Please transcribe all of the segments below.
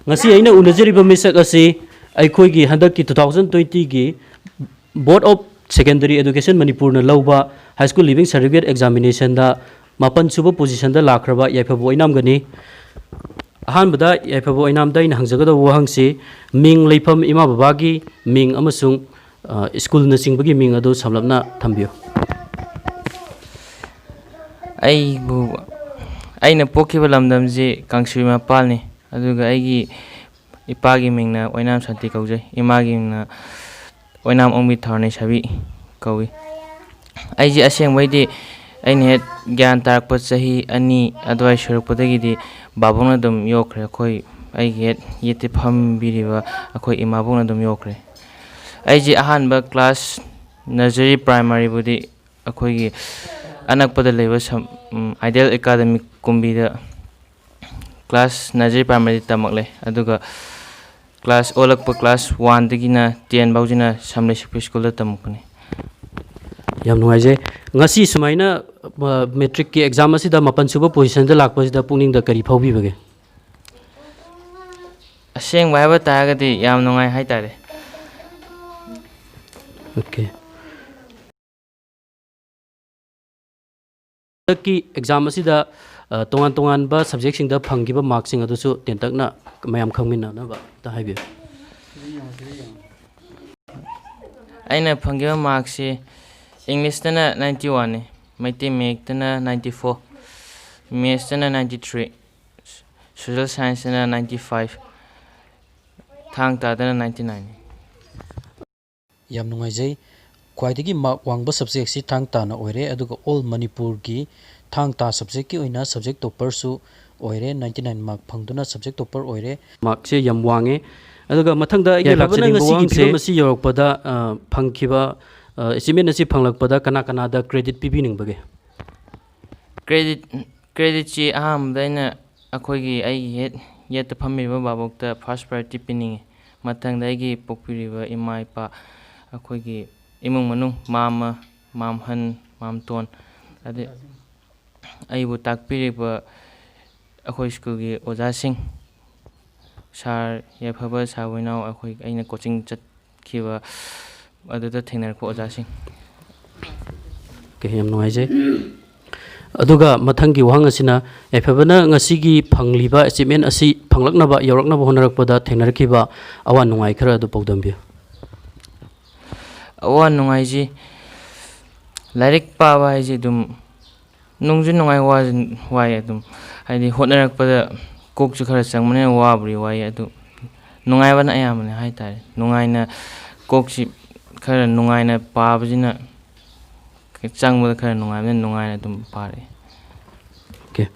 ngasi aina unajariba misak asi ꯑꯩꯈꯣꯏꯒꯤ ꯍꯟꯗꯛꯀꯤ 2020ꯒꯤ Board of Secondary Education Manipur na lauba High School Living Certificate Examination da mapan suba position da lakraba yaifabo oinam gani ahanbada yaifabo oinam da ina hangjagada wahangsi ming leifam ima babagi ming amasung school na singbagi ming adu samlapna thambiyo aina pokhiba lamdamji Kangsui Mapalni aduga aigi ipagi mingna oinam santi kaujai imagi mingna oinam ongmi tharnai sabi kawi aiji aseng waidi aini het gyan tarakpa chahi ani adwai surukpadagi di babona dum yokre khoi aigi het yete pham biriba akhoi imabona dum yokre aiji ahanba class nursery primary budi akhoi gi anakpada leba ideal academic kumbida class nursery primary tamakle aduga class olakpa class 1 dagina 10 baujina samle school da tamukni yam nuaije ngasi sumaina metric ki exam asida mapan suba position da lakpa sida puning da kari phaubi bage aseng waiba taagadi yam nungai hai tare okay ki exam asida tongan tongan ba subject sing da phangiba mark sing adu su tentakna mayam khangmina na ba ta haibi aina phangiba mark si English tana 91 ne mathematics tana 94 maths tana 93 social science tana 95 thang ta tana 99 yam nungai jai khwaidagi mark wangba subject si thang ta na oire aduga all Manipur gi thang ta subject ki oina subject topper su oire 99 mark phangduna subject topper oire mark se yam wange aduga mathangda ya labana ngasi gi phim asi yorokpada phangkhiba achievement asi phanglakpada kana kana da credit pibi ningbage credit chi aham daina akhoi gi ai het yet phamiba babokta first priority piningi mathangda ai gi pokpiriba imai pa akhoi gi imung manung mama mamhan mamton ade aibu takpiriba akhoi school gi oja sing sar yaphaba sawainau akhoi aina coaching chat khiba aduda thengnar ko oja sing ke yam noi je aduga mathangi wahang asina yaphaba na ngasi gi phangliba achievement asi phanglaknaba yoraknaba honarakpada thengnar khiba awan nungai khara adu pawdambi awan nungai ji lairik pawa hai ji dum nungju nungai wai adum haidi hotnarakpada kokchu khara changmane wabri wai adu nungai bana ayamane hai tare nungaina kokchi khara nungaina pabjina changba khara nungaina nungaina dum pare okay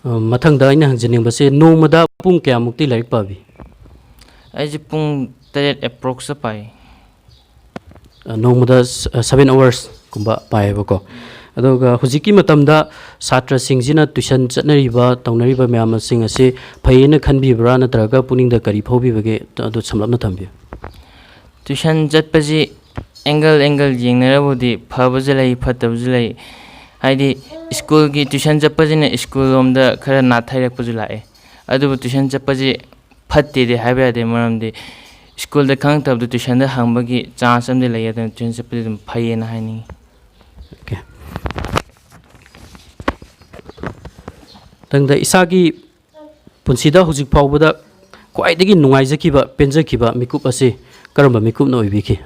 mathangda aina hangjning base nomada pung kya mukti lairik pabi aiji pung 3 approx pai nomada 7 hours kumba paibako aduga hujiki matamda satra singjina tuition chatnariba taunariba mayam sing ase phaina khanbibra natraga puningda kari phobibage adu samlapna thambi tuition chatpaji angle yengnarabudi phabajlai phatabjlai haidi school gi tuition chatpajina school omda khara nathairakpaju lae adubu tuition chatpaji phatte de haiba de maramdi school da khang tabdu tuition da hangbagi chance amde laya da tuition chatpaji dum phayena haini okay tangda isagi punsida hujik phawbada khwaidagi nungaijakiba penjakiba mikup ase karamba mikup na oibiki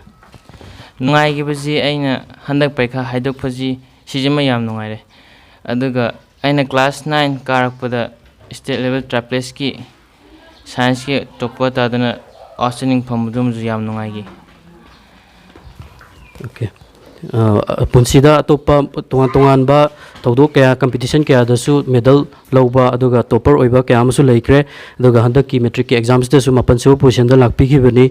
nungai gi baji aina handak paikha haidok phaji sijima yam nungai re aduga aina class 9 karakpada state level triples ki science ki toppa ta dana outstanding phamudum ju yam nungai gi okay punsida topa tongan tongan ba tawdo kaya competition kaya dasu medal lawba aduga topper oiba kaya amasu laikre aduga handaki metric ki exams da su mapan su position da lakpi ki bani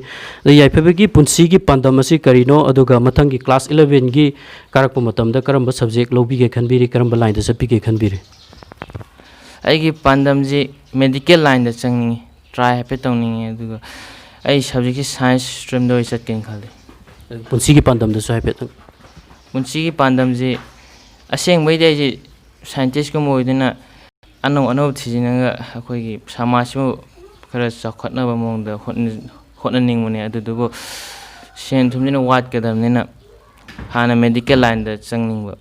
yaifebegi punsi gi pandam asi karino aduga mathangi class 11 gi karakpa matam da karamba subject lawbi ge khanbiri karamba line da sapi ge khanbiri aigi pandam ji medical line da changni try happy tongni aduga ai subject ki science stream do isat ken khale punsi gi pandam da su happy punsi gi pandam ji aseng bai dai ji scientist ko moidina ꯑꯅꯧ ꯑꯅꯧꯕ ꯊꯤꯖꯤꯟꯅꯒ ꯑꯩꯈꯣꯏꯒꯤ ꯁꯃꯥꯖꯁꯤꯕꯨ ꯈꯔ ꯆꯥꯎꯈꯠꯅꯕ ꯃꯑꯣꯡꯗ ꯍꯣꯠꯅꯅꯤꯡꯕꯅꯦ ꯑꯗꯨꯗꯨꯕꯨ ꯁꯦꯟ ꯊꯨꯝꯁꯤꯅ ꯋꯥꯠꯀꯗꯕꯅꯤꯅ ꯍꯥꯟꯅ medical ꯂꯥꯏꯟꯗ ꯆꯪꯅꯤꯡꯕ.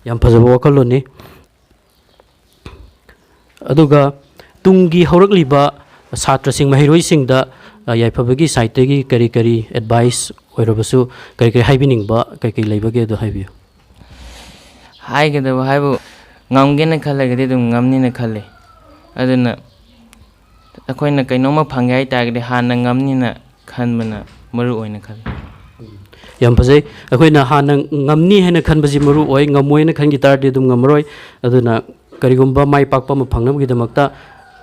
ꯌꯥꯝ ꯐꯖꯕ ꯋꯥꯈꯜꯂꯣꯟꯅꯤ. ꯑꯗꯨꯒ ꯇꯨꯡꯒꯤ ꯍꯧꯔꯛꯂꯤꯕ ꯁꯥꯇ꯭ꯔꯁꯤꯡ ꯃꯍꯩꯔꯣꯏꯁꯤꯡꯗ ꯌꯥꯏꯐꯕꯒꯤ ꯁꯥꯏꯠꯇꯒꯤ ꯀꯔꯤ ꯀꯔꯤ ꯑꯦꯗꯚꯥꯏꯁ ꯑꯣꯏꯔꯕꯁꯨ ꯀꯔꯤ ꯀꯔꯤ ꯍꯥꯏꯕꯤꯅꯤꯡꯕ ꯀꯔꯤ ꯀꯔꯤ ꯂꯩꯕꯒꯦ ꯑꯗꯨ ꯍꯥꯏꯕꯤꯌꯨ. ꯍꯥꯏꯒꯗꯕ ꯍꯥꯏꯕꯨ ꯉꯝꯒꯦꯅ ꯈꯜꯂꯒꯗꯤ ꯑꯗꯨꯝ ꯉꯝꯅꯤꯅ ꯈꯜꯂꯤ. ꯑꯗꯨꯅ ꯑꯩꯈꯣꯏꯅ ꯀꯩꯅꯣꯝꯃ ꯐꯪꯒꯦ ꯍꯥꯏꯇꯥꯔꯒꯗꯤ ꯍꯥꯟꯅ ꯉꯝꯅꯤꯅ ꯈꯟꯕꯅ ꯃꯔꯨ ꯑꯣꯏꯅ ꯈꯜꯂꯤ. ꯌꯥꯝ ꯐꯖꯩ. ꯑꯩꯈꯣꯏꯅ ꯍꯥꯟꯅ ꯉꯝꯅꯤ ꯍꯥꯏꯅ ꯈꯟꯕꯁꯤ ꯃꯔꯨ ꯑꯣꯏ. ꯉꯝꯃꯣꯏꯅ ꯈꯟꯈꯤ ꯇꯥꯔꯗꯤ ꯑꯗꯨꯝ ꯉꯝꯃꯔꯣꯏ. ꯑꯗꯨꯅ ꯀꯔꯤꯒꯨꯝꯕ ꯃꯥꯏ ꯄꯥꯛꯄ ꯑꯃ ꯐꯪꯅꯕꯒꯤꯗꯃꯛꯇ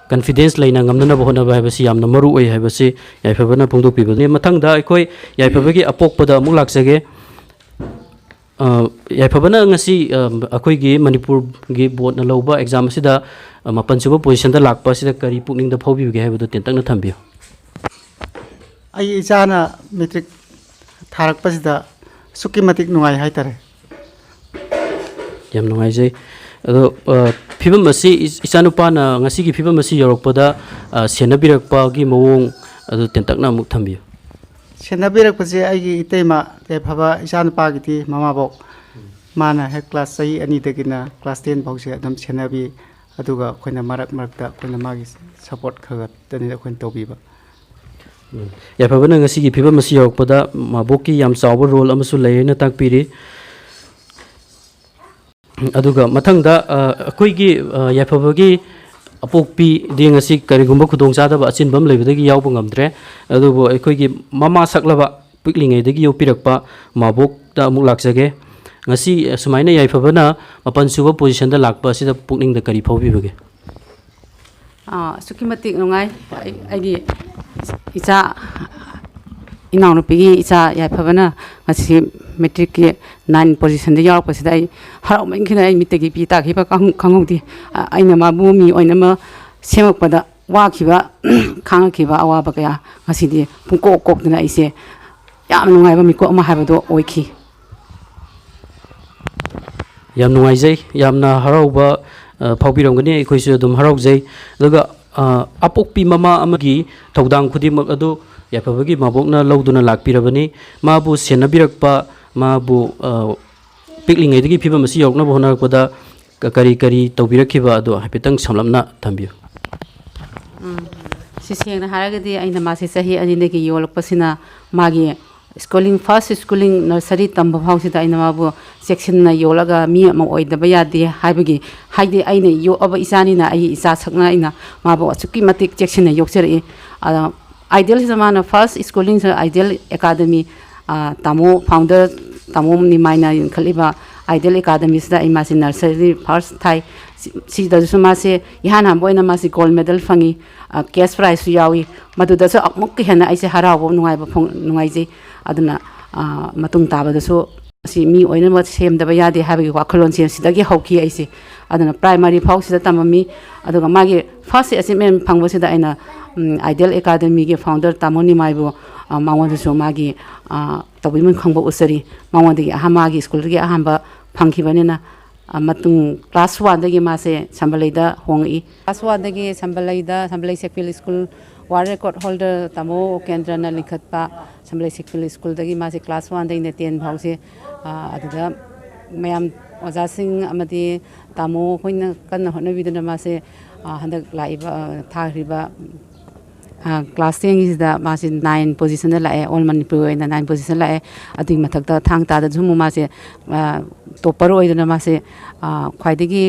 ꯀꯟꯐꯤꯗꯦꯟꯁ ꯂꯩꯅ ꯉꯝꯅꯅꯕ ꯍꯣꯠꯅꯕ ꯍꯥꯏꯕꯁꯤ ꯌꯥꯝꯅ ꯃꯔꯨ ꯑꯣꯏ ꯍꯥꯏꯕꯁꯤ ꯌꯥꯏꯐꯕꯅ ꯐꯣꯡꯗꯣꯛꯄꯤꯕꯅꯤ. ꯃꯊꯪꯗ ꯑꯩꯈꯣꯏ ꯌꯥꯏꯐꯕꯒꯤ ꯑꯄꯣꯛꯄꯗ ꯑꯃꯨꯛ ꯂꯥꯛꯆꯒꯦ. ꯌꯥꯏꯐꯕꯅ ꯉꯁꯤ ꯑꯩꯈꯣꯏꯒꯤ ꯃꯅꯤꯄꯨꯔꯒꯤ ꯕꯣꯔꯗꯅ ꯂꯧꯕ ꯑꯦꯛꯖꯥꯝ ꯑꯁꯤꯗ ꯃꯥꯄꯟꯁꯨꯕ ꯄꯣꯖꯤꯁꯟꯗ ꯂꯥꯛꯄ ꯑꯁꯤꯗ ꯀꯔꯤ ꯄꯨꯛꯅꯤꯡꯗ ꯐꯥꯎꯕꯤꯕꯒꯦ ꯍꯥꯏꯕꯗꯨ ꯇꯦꯟꯇꯛꯅ ꯊꯝꯕꯤꯌꯨ. ꯑꯩ ꯏꯆꯥꯅ ꯃꯦꯇ꯭ꯔꯤꯛ ꯊꯥꯔꯛꯄꯁꯤꯗ ꯑꯁꯨꯛꯀꯤ ꯃꯇꯤꯛ ꯅꯨꯡꯉꯥꯏ ꯍꯥꯏꯇꯥꯔꯦ. ꯌꯥꯝ ꯅꯨꯡꯉꯥꯏꯖꯩ. ꯑꯗꯣ ꯐꯤꯕꯝ ꯑꯁꯤ ꯏꯆꯥꯅꯨꯄꯥꯅ ꯉꯁꯤꯒꯤ ꯐꯤꯕꯝ ꯑꯁꯤ ꯌꯧꯔꯛꯄꯗ ꯁꯦꯟꯅꯕꯤꯔꯛꯄꯒꯤ ꯃꯑꯣꯡ ꯑꯗꯨ ꯇꯦꯟꯇꯛꯅ ꯑꯃꯨꯛ ꯊꯝꯕꯤꯌꯨ. ꯁꯦꯟꯅꯕꯤꯔꯛꯄꯁꯦ ꯑꯩꯒꯤ ꯏꯇꯩꯃ ꯌꯥꯏꯐꯕ ꯏꯆꯥꯅꯨꯄꯥꯒꯤꯗꯤ ꯃꯃꯥꯕꯣꯛ ꯃꯥꯅ ꯍꯦꯛ ꯀ꯭ꯂꯥꯁ ꯆꯍꯤ 2ꯗꯒꯤꯅ ꯀ꯭ꯂꯥꯁ 10 ꯐꯥꯎꯁꯦ ꯑꯗꯨꯝ ꯁꯦꯟꯅꯕꯤ. ꯑꯗꯨꯒ ꯑꯩꯈꯣꯏꯅ ꯃꯔꯛ ꯃꯔꯛꯇ ꯑꯩꯈꯣꯏꯅ ꯃꯥꯒꯤ ꯁꯄꯣꯔꯠ ꯈꯔꯗꯅꯤ ꯑꯩꯈꯣꯏꯅ ꯇꯧꯕꯤꯕ. ꯌꯥꯏꯐꯕꯅ ꯉꯁꯤꯒꯤ ꯐꯤꯕꯝ ꯑꯁꯤ ꯌꯧꯔꯛꯄꯗ ꯃꯕꯣꯛꯀꯤ ꯌꯥꯝ ꯆꯥꯎꯕ ꯔꯣꯜ ꯑꯃꯁꯨ ꯂꯩ ꯍꯥꯏꯅ ꯇꯥꯛꯄꯤꯔꯤ. ꯑꯗꯨꯒ ꯃꯊꯪꯗ ꯑꯩꯈꯣꯏꯒꯤ ꯌꯥꯏꯐꯕꯒꯤ ꯑꯄꯣꯛꯄꯤꯗꯤ ꯉꯁꯤ ꯀꯔꯤꯒꯨꯝꯕ ꯈꯨꯗꯣꯡꯆꯥꯗꯕ ꯑꯆꯤꯟꯕ ꯑꯃ ꯂꯩꯕꯗꯒꯤ ꯌꯥꯎꯕ ꯉꯝꯗ꯭ꯔꯦ. ꯑꯗꯨꯕꯨ ꯑꯩꯈꯣꯏꯒꯤ ꯃꯃꯥ ꯁꯛꯂꯕ ꯄꯤꯛꯂꯤꯉꯩꯗꯒꯤ ꯌꯣꯛꯄꯤꯔꯛꯄ ꯃꯕꯣꯛꯇ ꯑꯃꯨꯛ ꯂꯥꯛꯆꯒꯦ. ꯉꯁꯤ ꯁꯨꯃꯥꯏꯅ ꯌꯥꯏꯐꯕꯅ ꯃꯥꯄꯟꯁꯨꯕ ꯄꯣꯖꯤꯁꯟꯗ ꯂꯥꯛꯄ ꯑꯁꯤꯗ ꯄꯨꯛꯅꯤꯡꯗ ꯀꯔꯤ ꯐꯥꯎꯕꯤꯕꯒꯦ? ꯑꯁꯨꯛꯀꯤ ꯃꯇꯤꯛ ꯅꯨꯡꯉꯥꯏ. ꯑꯩꯒꯤ ꯏꯆꯥ ꯏꯅꯥꯎꯅꯨꯄꯤꯒꯤ ꯏꯆꯥ ꯌꯥꯏꯐꯕꯅ ꯉꯁꯤ ꯃꯦꯇ꯭ꯔꯤꯛꯀꯤ 9 ꯄꯣꯖꯤꯁꯟꯗ ꯌꯥꯎꯔꯛꯄꯁꯤꯗ ꯑꯩ ꯍꯔꯥꯎꯃꯟꯈꯤꯗꯅ ꯑꯩ ꯃꯤꯠꯇꯒꯤ ꯄꯤ ꯇꯥꯈꯤꯕ ꯈꯪꯍꯧꯗꯦ. ꯑꯩꯅ ꯃꯥꯕꯨ ꯃꯤ ꯑꯣꯏꯅꯕ ꯁꯦꯝꯃꯛꯄꯗ ꯋꯥꯈꯤꯕ ꯈꯥꯡꯉꯛꯈꯤꯕ ꯑꯋꯥꯕ ꯀꯌꯥ ꯉꯁꯤꯗꯤ ꯄꯨꯡꯀꯣꯛ ꯀꯣꯛꯇꯅ ꯑꯩꯁꯦ ꯌꯥꯝ ꯅꯨꯡꯉꯥꯏꯕ ꯃꯤꯀꯨꯞ ꯑꯃ ꯍꯥꯏꯕꯗꯣ ꯑꯣꯏꯈꯤ. ꯌꯥꯝ ꯅꯨꯡꯉꯥꯏꯖꯩ. ꯌꯥꯝꯅ ꯍꯔꯥꯎꯕ ꯐꯥꯎꯕꯤꯔꯝꯒꯅꯤ. ꯑꯩꯈꯣꯏꯁꯨ ꯑꯗꯨꯝ ꯍꯔꯥꯎꯖꯩ. ꯑꯗꯨꯒ ꯑꯄꯣꯛꯄꯤ ꯃꯃꯥ ꯑꯃꯒꯤ ꯊꯧꯗꯥꯡ ꯈꯨꯗꯤꯡꯃꯛ ꯑꯗꯨ ꯌꯥꯏꯐꯕꯒꯤ ꯃꯕꯣꯛꯅ ꯂꯧꯗꯨꯅ ꯂꯥꯛꯄꯤꯔꯕꯅꯤ. ꯃꯥꯕꯨ ꯁꯦꯟꯅꯕꯤꯔꯛꯄ, ꯃꯥꯕꯨ ꯄꯤꯛꯂꯤꯉꯩꯗꯒꯤ ꯐꯤꯕꯝ ꯑꯁꯤ ꯌꯧꯔꯛꯅꯕ ꯍꯣꯠꯅꯔꯛꯄꯗ ꯀꯔꯤ ꯀꯔꯤ ꯇꯧꯕꯤꯔꯛꯈꯤꯕ ꯑꯗꯨ ꯍꯥꯏꯐꯦꯠꯇꯪ ꯁꯝꯂꯞꯅ ꯊꯝꯕꯤꯌꯨ. ꯁꯤ ꯁꯦꯡꯅ ꯍꯥꯏꯔꯒꯗꯤ ꯑꯩꯅ ꯃꯥꯁꯤ ꯆꯍꯤ 2ꯗꯒꯤ ꯌꯣꯜꯂꯛꯄꯁꯤꯅ ꯃꯥꯒꯤ ꯁ꯭ꯀꯨꯂꯤꯡ ꯐꯥꯔꯁ ꯁ꯭ꯀꯨꯂꯤꯡ ꯅꯔꯁꯔꯤ ꯇꯝꯕ ꯐꯥꯎꯁꯤꯗ ꯑꯩꯅ ꯃꯥꯕꯨ ꯆꯦꯛꯁꯤꯟꯅ ꯌꯣꯜꯂꯒ ꯃꯤ ꯑꯃ ꯑꯣꯏꯗꯕ ꯌꯥꯗꯦ ꯍꯥꯏꯕꯒꯤ ꯍꯥꯏꯗꯤ ꯑꯩꯅ ꯌꯣꯛꯑꯕ ꯏꯆꯥꯅꯤꯅ ꯑꯩꯒꯤ ꯏꯆꯥ ꯁꯛꯅ ꯑꯩꯅ ꯃꯥꯕꯨ ꯑꯁꯨꯛꯀꯤ ꯃꯇꯤꯛ ꯆꯦꯛꯁꯤꯟꯅ ꯌꯣꯛꯆꯔꯛꯏ. ꯑꯥꯏꯗꯤꯌꯦꯜꯁꯤꯗ ꯃꯥꯅ ꯐꯥꯔꯁ ꯁ꯭ꯀꯨꯂꯤꯡꯁꯤꯗ ꯑꯥꯏꯗꯤꯌꯦꯜ ꯑꯦꯀꯥꯗꯃꯤ ꯇꯥꯃꯣ ꯐꯥꯎꯟꯗꯔ ꯇꯥꯃꯣ ꯅꯤꯃꯥꯏꯅ ꯂꯤꯡꯈꯠꯂꯤꯕ ꯑꯥꯏꯗꯤꯌꯦꯜ ꯑꯦꯀꯥꯗꯃꯤꯁꯤꯗ ꯑꯩ ꯃꯥꯁꯤ ꯅꯔꯁꯔꯤ ꯐꯥꯔꯁ ꯊꯥꯏ. ꯁꯤꯗꯁꯨ ꯃꯥꯁꯦ ꯏꯍꯥꯟ ꯍꯥꯟꯕ ꯑꯣꯏꯅ ꯃꯥꯁꯤ ꯒꯣꯜ ꯃꯦꯗꯜ ꯐꯪꯉꯤ. ꯀꯦꯁ ꯄ꯭ꯔꯥꯏꯖꯁꯨ ꯌꯥꯎꯏ. ꯃꯗꯨꯗꯁꯨ ꯑꯃꯨꯛꯀ ꯍꯦꯟꯅ ꯑꯩꯁꯦ ꯍꯔꯥꯎꯕ ꯅꯨꯡꯉꯥꯏꯖꯩ. ꯑꯗꯨꯅ ꯃꯇꯨꯡ ꯇꯥꯕꯗꯁꯨ ꯑꯁꯤ ꯃꯤ ꯑꯣꯏꯅꯕ ꯁꯦꯝꯗꯕ ꯌꯥꯗꯦ ꯍꯥꯏꯕꯒꯤ ꯋꯥꯈꯜꯂꯣꯟꯁꯦ ꯁꯤꯗꯒꯤ ꯍꯧꯈꯤ ꯑꯩꯁꯦ. ꯑꯗꯨꯅ ꯄ꯭ꯔꯥꯏꯃꯥꯔꯤ ꯐꯥꯎꯁꯤꯗ ꯇꯝꯃꯝꯃꯤ. ꯑꯗꯨꯒ ꯃꯥꯒꯤ ꯐꯥꯔꯁ ꯑꯦꯆꯤꯞꯃꯦꯟ ꯐꯪꯕꯁꯤꯗ ꯑꯩꯅ ꯑꯥꯏꯗꯤꯌꯦꯜ ꯑꯦꯀꯥꯗꯃꯤꯒꯤ ꯐꯥꯎꯟꯗꯔ ꯇꯥꯃꯣ ꯅꯤꯃꯥꯏꯕꯨ ꯃꯉꯣꯟꯗꯁꯨ ꯃꯥꯒꯤ ꯇꯧꯕꯤꯃꯜ ꯈꯪꯕ ꯎꯠꯆꯔꯤ. ꯃꯉꯣꯟꯗꯒꯤ ꯃꯥꯒꯤ ꯁ꯭ꯀꯨꯜꯗꯒꯤ ꯑꯍꯥꯟꯕ ꯐꯪꯈꯤꯕꯅꯤꯅ ꯃꯇꯨꯡ ꯀ꯭ꯂꯥꯁ 1ꯗꯒꯤ ꯃꯥꯁꯦ ꯁꯝꯕꯂꯩꯗ ꯍꯣꯡꯉꯛꯏ. ꯀ꯭ꯂꯥꯁ 1ꯗꯒꯤ ꯁꯝꯕꯂꯩ ꯁꯦꯛꯄꯤꯜ ꯁ꯭ꯀꯨꯜ ꯋꯥꯔꯜ ꯔꯦꯀꯣꯔꯠ ꯍꯣꯜꯗꯔ ꯇꯥꯃꯣ ꯀꯦꯟꯗ꯭ꯔꯅ ꯂꯤꯡꯈꯠꯄ ꯁꯝꯕꯂꯩ ꯁꯦꯛꯄꯤꯜ ꯁ꯭ꯀꯨꯜꯗꯒꯤ ꯃꯥꯁꯦ ꯀ꯭ꯂꯥꯁ 1ꯗꯒꯤꯅ 10 ꯐꯥꯎꯁꯦ ꯑꯗꯨꯗ ꯃꯌꯥꯝ ꯑꯣꯖꯥꯁꯤꯡ ꯑꯃꯗꯤ ꯇꯥꯃꯣ ꯑꯩꯈꯣꯏꯅ ꯀꯟꯅ ꯍꯣꯠꯅꯕꯤꯗꯨꯅ ꯃꯥꯁꯦ ꯍꯟꯗꯛ ꯂꯥꯛꯏꯕ ꯊꯥꯈ꯭ꯔꯤꯕ ꯀ꯭ꯂꯥꯁ 10ꯒꯤꯁꯤꯗ ꯃꯥꯁꯤ 9 ꯄꯣꯖꯤꯁꯟꯗ ꯂꯥꯛꯑꯦ. ꯑꯣꯜ ꯃꯅꯤꯄꯨꯔ ꯑꯣꯏꯅ 9 ꯄꯣꯖꯤꯁꯟ ꯂꯥꯛꯑꯦ. ꯑꯗꯨꯒꯤ ꯃꯊꯛꯇ ꯊꯥꯡ ꯇꯥꯗꯁꯨ ꯑꯃꯨꯛ ꯃꯥꯁꯦ ꯇꯣꯞꯄꯔ ꯑꯣꯏꯗꯨꯅ ꯃꯥꯁꯦ ꯈ꯭ꯋꯥꯏꯗꯒꯤ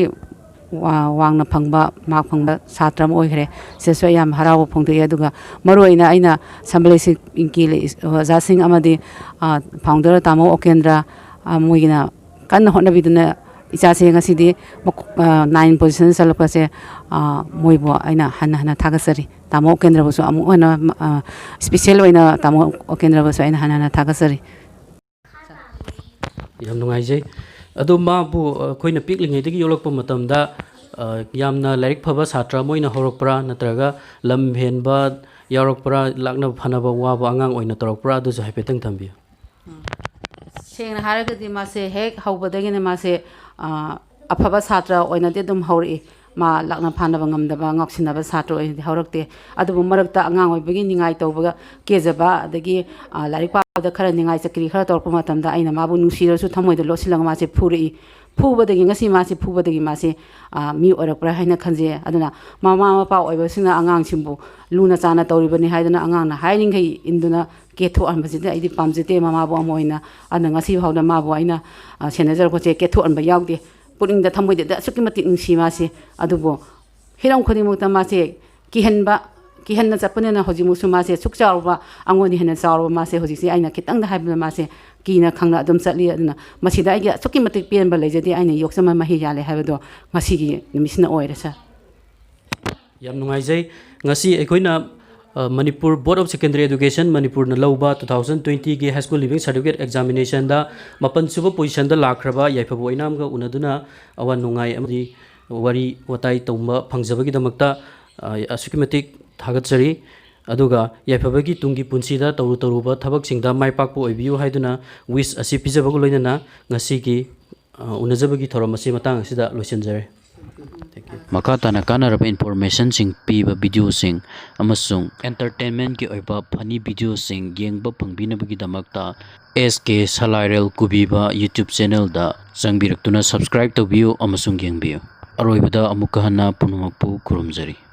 ꯋꯥꯡꯅ ꯐꯪꯕ ꯃꯥꯔꯛ ꯐꯪꯕ ꯁꯥꯇ꯭ꯔ ꯑꯃ ꯑꯣꯏꯈ꯭ꯔꯦ. ꯁꯤꯗꯁꯨ ꯑꯩ ꯌꯥꯝ ꯍꯔꯥꯎꯕ ꯐꯣꯡꯗꯣꯛꯏ. ꯑꯗꯨꯒ ꯃꯔꯨꯑꯣꯏꯅ ꯑꯩꯅ ꯁꯝꯕꯂꯩꯒꯤ ꯑꯣꯖꯥꯁꯤꯡ ꯑꯃꯗꯤ ꯐꯥꯎꯟꯗꯔ ꯇꯥꯃꯣ ꯑꯣꯀꯦꯟꯗ꯭ꯔ ꯃꯣꯏꯒꯤꯅ ꯀꯟꯅ ꯍꯣꯠꯅꯕꯤꯗꯨꯅ ꯏꯆꯥꯁꯦ ꯉꯁꯤꯗꯤ 9 ꯄꯣꯖꯤꯁꯟ ꯆꯠꯂꯛꯄꯁꯦ ꯃꯣꯏꯕꯨ ꯑꯩꯅ ꯍꯟꯅ ꯊꯥꯒꯠꯆꯔꯤ. ꯇꯥꯃꯣ ꯑꯣꯀꯦꯟꯗ꯭ꯔꯕꯨꯁꯨ ꯑꯃꯨꯛ ꯍꯟꯅ ꯏꯁꯄꯤꯁꯦꯜ ꯑꯣꯏꯅ ꯇꯥꯃꯣ ꯑꯣꯀꯦꯟꯗ꯭ꯔꯕꯨꯁꯨ ꯑꯩꯅ ꯍꯟꯅ ꯊꯥꯒꯠꯆꯔꯤ. ꯌꯥꯝ ꯅꯨꯡꯉꯥꯏꯖꯩ. ꯑꯗꯣ ꯃꯥꯕꯨ ꯑꯩꯈꯣꯏꯅ ꯄꯤꯛꯂꯤꯉꯩꯗꯒꯤ ꯌꯣꯛꯂꯛꯄ ꯃꯇꯝꯗ ꯌꯥꯝꯅ ꯂꯥꯏꯔꯤꯛ ꯐꯕ ꯁꯥꯇ꯭ꯔ ꯑꯃ ꯑꯣꯏꯅ ꯍꯧꯔꯛꯄ꯭ꯔꯥ ꯅꯠꯇ꯭ꯔꯒ ꯂꯝ ꯍꯦꯟꯕ ꯌꯥꯎꯔꯛꯄ꯭ꯔꯥ, ꯂꯥꯛꯅꯕ ꯐꯅꯕ ꯋꯥꯕ ꯑꯉꯥꯡ ꯑꯣꯏꯅ ꯇꯧꯔꯛꯄ꯭ꯔꯥ ꯑꯗꯨꯁꯨ ꯍꯥꯏꯐꯦꯠꯇꯪ ꯊꯝꯕꯤꯌꯨ. ꯁꯦꯡꯅ ꯍꯥꯏꯔꯒꯗꯤ ꯃꯥꯁꯦ ꯍꯦꯛ ꯍꯧꯕꯗꯒꯤꯅ ꯃꯥꯁꯦ ꯑꯐꯕ ꯁꯥꯇ꯭ꯔ ꯑꯣꯏꯅꯗꯤ ꯑꯗꯨꯝ ꯍꯧꯔꯛꯏ. मा lakna phanaba ngamdaba ngaksinaba satro ai haurakte adubu marakta angang oibagi ningai tawbaga kezaba adagi larik paada khara ningai chakri khara torpa matamda aina mabu nusirasu thamoida losilang ma se phuri phubadagi ngasi ma se phubadagi ma se mi orakpra haina khanje aduna mama mapa oibasina angang simbu luna chana tawribani haidana angang na hainingai induna ketho anbaside aidi pamjete mama bo amoina ana ngasi hawda ma bo aina senajar ko che ketho anba yawde puning da thamoide da suki mati nungsi ma se adubo hiram khodi mukta ma se kihenna chapane na hoji musu ma se sukchawa angoni hena chawa ma se hoji se aina kitang da haibna ma se kina khangna adum chatli aduna masida ai ga suki mati pen ba lejadi aina yoksama ma hi yale haibdo ngasi gi nimisna oirasa yam nungaijai ngasi aikoina Manipur Board of Secondary Education Manipur na lauba 2020 ge high school living certificate examination da mapan suba position da lakraba yaifabu inam ga unaduna awan nungai amdi wari watai tomba phangjabagi damakta asukimatik thagatchari aduga yaifabagi tungi punsi da toruba thabak singda maipakpo oibiu haiduna wish asi pijabagu loinana ngasi gi unajabagi thoramasi matang sida loisenjare. Makatana kanaraba information sing piba video sing amasung entertainment ki oiba funny video sing yengba phangbinabagi damakta SK Salairal Kubiba YouTube channel da sangbiraktuna subscribe to view amasung yengbiu aroibada amukahana punumakpu kurumjari.